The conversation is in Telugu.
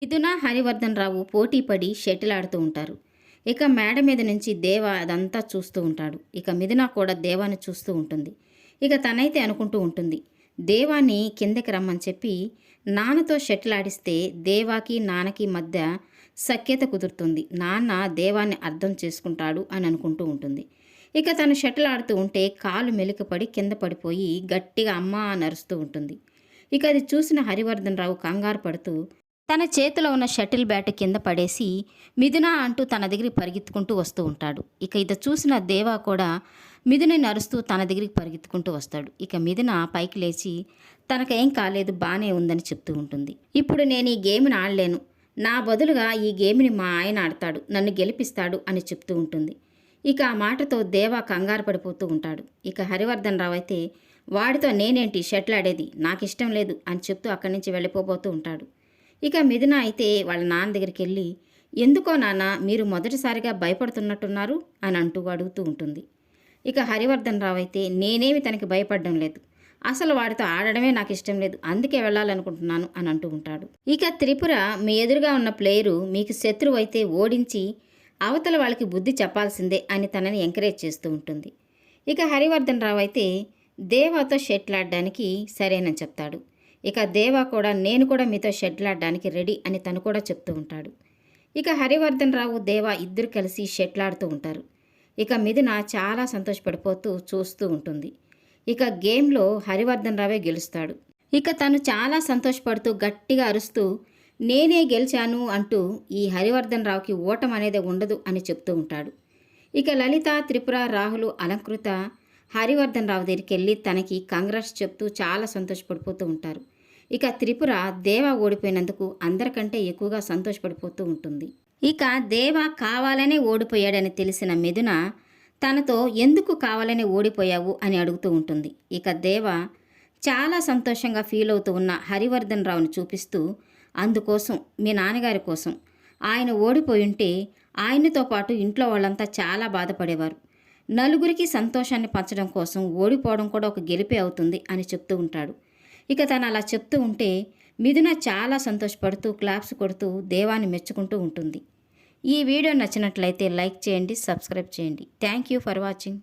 మిథున, హరివర్ధన్ రావు పోటీ పడి షటిల్ ఆడుతూ ఉంటారు. ఇక మేడ మీద నుంచి దేవ అదంతా చూస్తూ ఉంటాడు. ఇక మిథున కూడా దేవాని చూస్తూ ఉంటుంది. ఇక తనైతే అనుకుంటూ ఉంటుంది, దేవాని కిందకి రమ్మని చెప్పి నాన్నతో షటిల్ ఆడిస్తే దేవాకి నాన్నకి మధ్య సఖ్యత కుదురుతుంది. నాన్న దేవాన్ని అర్థం చేసుకుంటాడు అని అనుకుంటూ ఉంటుంది. ఇక తను షటిల్ ఆడుతూ ఉంటే కాలు మెలికపడి కింద పడిపోయి గట్టిగా అమ్మా అని అరుస్తూ ఉంటుంది. ఇక అది చూసిన హరివర్ధన్ రావు కంగారు పడుతూ తన చేతిలో ఉన్న షటిల్ బ్యాట్ కింద పడేసి మిథున అంటూ తన దగ్గరికి పరిగెత్తుకుంటూ వస్తూ ఉంటాడు. ఇక ఇది చూసిన దేవా కూడా మిథునని అరుస్తూ తన దగ్గరికి పరిగెత్తుకుంటూ వస్తాడు. ఇక మిథున పైకి లేచి తనకేం కాలేదు, బాగానే ఉందని చెప్తూ ఉంటుంది. ఇప్పుడు నేను ఈ గేమ్ని ఆడలేను, నా బదులుగా ఈ గేమ్ని మా ఆయన ఆడతాడు, నన్ను గెలిపిస్తాడు అని చెప్తూ ఉంటుంది. ఇక ఆ మాటతో దేవా కంగారు పడిపోతూ ఉంటాడు. ఇక హరివర్ధన్ రావు అయితే వాడితో నేనేంటి షటిల్ ఆడేది, నాకు ఇష్టం లేదు అని చెప్తూ అక్కడి నుంచి వెళ్ళిపోతూ ఉంటాడు. ఇక మిథున అయితే వాళ్ళ నాన్న దగ్గరికి వెళ్ళి, ఎందుకో నాన్న మీరు మొదటిసారిగా భయపడుతున్నట్టున్నారు అని అంటూ అడుగుతూ ఉంటుంది. ఇక హరివర్ధన్ రావు అయితే నేనేమి తనకి భయపడడం లేదు, అసలు వాడితో ఆడడమే నాకు ఇష్టం లేదు, అందుకే వెళ్ళాలనుకుంటున్నాను అని అంటూ ఉంటాడు. ఇక త్రిపుర మీ ఎదురుగా ఉన్న ప్లేయరు మీకు శత్రువు అయితే ఓడించి అవతల వాళ్ళకి బుద్ధి చెప్పాల్సిందే అని తనని ఎంకరేజ్ చేస్తూ ఉంటుంది. ఇక హరివర్ధన్ రావు అయితే దేవాతో షటిల్ ఆడడానికి సరేనని చెప్తాడు. ఇక దేవా కూడా నేను కూడా మీతో షటిల్ ఆడడానికి రెడీ అని తను కూడా చెప్తూ ఉంటాడు. ఇక హరివర్ధన్ రావు దేవా ఇద్దరు కలిసి షటిల్ ఆడుతూ ఉంటారు. ఇక మిథున చాలా సంతోషపడిపోతూ చూస్తూ ఉంటుంది. ఇక గేమ్లో హరివర్ధన్ రావే గెలుస్తాడు. ఇక తను చాలా సంతోషపడుతూ గట్టిగా అరుస్తూ నేనే గెలిచాను అంటూ ఈ హరివర్ధన్ రావుకి ఓటం అనేది ఉండదు అని చెప్తూ ఉంటాడు. ఇక లలిత, త్రిపుర, రాహుల్, అలంకృత హరివర్ధన్ రావు దగ్గరికి వెళ్ళి తనకి కంగ్రాట్స్ చెప్తూ చాలా సంతోషపడిపోతూ ఉంటారు. ఇక త్రిపుర దేవ ఓడిపోయినందుకు అందరికంటే ఎక్కువగా సంతోషపడిపోతూ ఉంటుంది. ఇక దేవ కావాలనే ఓడిపోయాడని తెలిసిన మిథున తనతో ఎందుకు కావాలనే ఓడిపోయావు అని అడుగుతూ ఉంటుంది. ఇక దేవ చాలా సంతోషంగా ఫీల్ అవుతూ ఉన్న హరివర్ధన్ రావుని చూపిస్తూ అందుకోసం మీ నాన్నగారి కోసం ఆయన ఓడిపోయి ఉంటే ఆయనతో పాటు ఇంట్లో వాళ్ళంతా చాలా బాధపడేవారు, నలుగురికి సంతోషాన్ని పంచడం కోసం ఓడిపోవడం కూడా ఒక గెలిపే అవుతుంది అని చెప్తూ ఉంటాడు. ఇక తను అలా చెప్తూ ఉంటే మిథున చాలా సంతోషపడుతూ క్లాప్స్ కొడుతూ దేవాన్ని మెచ్చుకుంటూ ఉంటుంది. ఈ వీడియో నచ్చినట్లయితే లైక్ చేయండి, సబ్స్క్రైబ్ చేయండి. Thank you for watching.